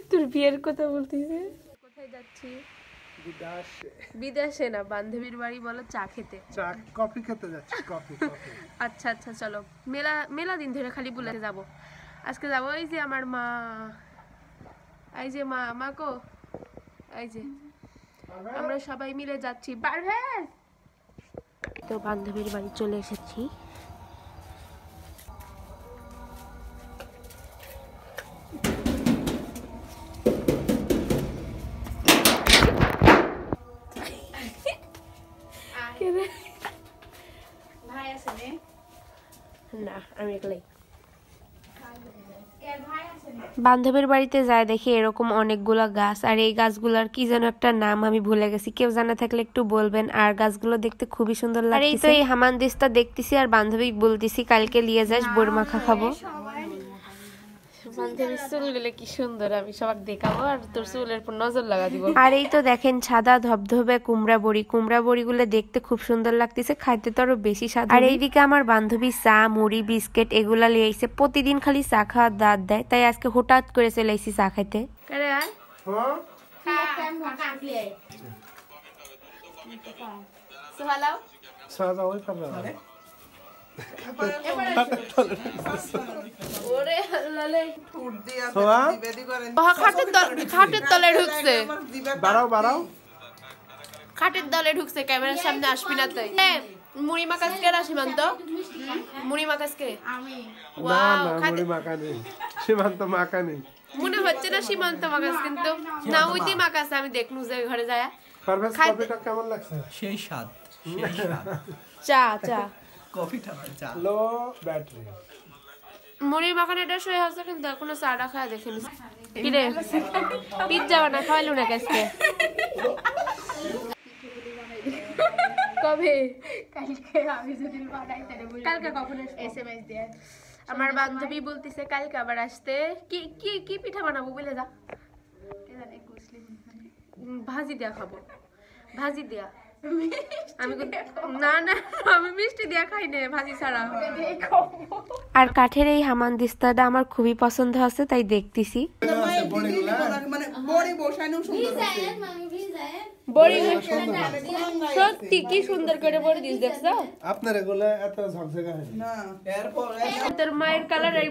তোর বিয়ের কথা বলতিছে? কোথায় যাচ্ছি? বিদেশে না, বান্ধবীর বাড়ি বলো, চা খেতে। কফি খেতে যাচ্ছি। কফি। আচ্ছা আচ্ছা, চলো। মেলা দিন ধরে খালি বলে যাব। আজকে যাবো। এই যে আমার মা, এই যে মা কো, এই যে আমরা সবাই মিলে যাচ্ছি। তো বান্ধবীর বাড়ি চলে এসেছি। না, আমি একলাই। বান্ধবীর বাড়িতে যায় দেখি এরকম অনেকগুলা গাছ, আর এই গাছগুলার কি যেন একটা নাম আমি ভুলে গেছি, কেউ জানা থাকলে একটু বলবেন। আর গাছগুলো দেখতে খুবই সুন্দর লাগছে। আর এই তো এই হামানদিস্তা দেখতেছি, আর বান্ধবী বলতেছি কালকে নিয়ে যাস, বোর মাখা খাবো। বান্ধবীর চুলগুলো কি সুন্দর, আমি সবাক দেখাবো আর তোর চুলের উপর নজর লাগা দিব। আর এই তো দেখেন সাদা ধবধবে কুমড়া বড়িগুলো দেখতে খুব সুন্দর লাগতেছে, খাইতে তো আরো বেশি স্বাদ। আর এইদিকে আমার বান্ধবী চা মুড়ি বিস্কিট এগুলা লিয়ে আইছে, প্রতিদিন খালি চা খাওয়ার দাঁত দেয়, তাই আজকে হঠাৎ করে চলে আইছি চা খাইতে। খাটের তলে ঢুকছে, খাটের তলে ঢুকছে, ক্যামেরার সামনে আসবি না তাই। মুড়ি মাখাস কে রা সীমান্ত? মুড়ি মাখাস কে? সীমান্ত মাখা নেই মনে হচ্ছে না সীমান্ত মাখাস, কিন্তু না ওইটি মাখাস, আমি দেখনু যে ঘরে যায়। কেমন লাগছে? সেই স্বাদ। চা কফিটা চা লো ব্যাটারি। মুড়ি মাখানোটা সই হচ্ছে, কিন্তু এখনো চাটা খাওয়া দেখিনি। কিরে পিজ্জা বানা খাওয়াইলু না আজকে? কবে? কালকে। আমি যদি বানাই তাহলে কালকে কখন এসএমএস দিয়ে আমার বান্ধবী বলতিছে কালকে আবার আসতে। কি কি কি পিঠা বানাবো বলে যা। ভাজি দেয়া খাবো, ভাজি দেয়া। আমি না আমি মিষ্টি দিয়া খাই না, ভাজি ছাড়া। আর কাঠের এই হামানদিস্তাটা আমার খুবই পছন্দ আছে, তাই দেখতেছি। সত্যি কি সুন্দর করে বড়ি দিস, দেখছো? আপনার এগুলা এত ঝকঝকে হয় না। তোর মায়ের কালার আর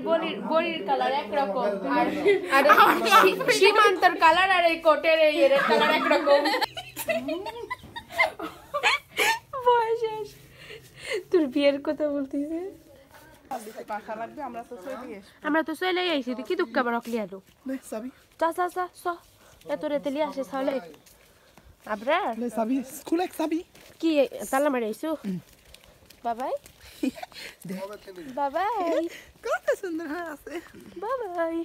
বড়ির কালার একরকম, আর সীমান্তর কালার আর এই কোটের এই এর কালার একরকম। তোর বিয়ের কথা বলতিছে? আমরা তো চলে আইছি, কি দুঃখ আবার অকলি আলো। চা এত রেতে লিয়ে আসে তাহলে আবরার কি তালা মারে আইছো? বাবাই বাবাই, কত সুন্দর আছে বাবাই।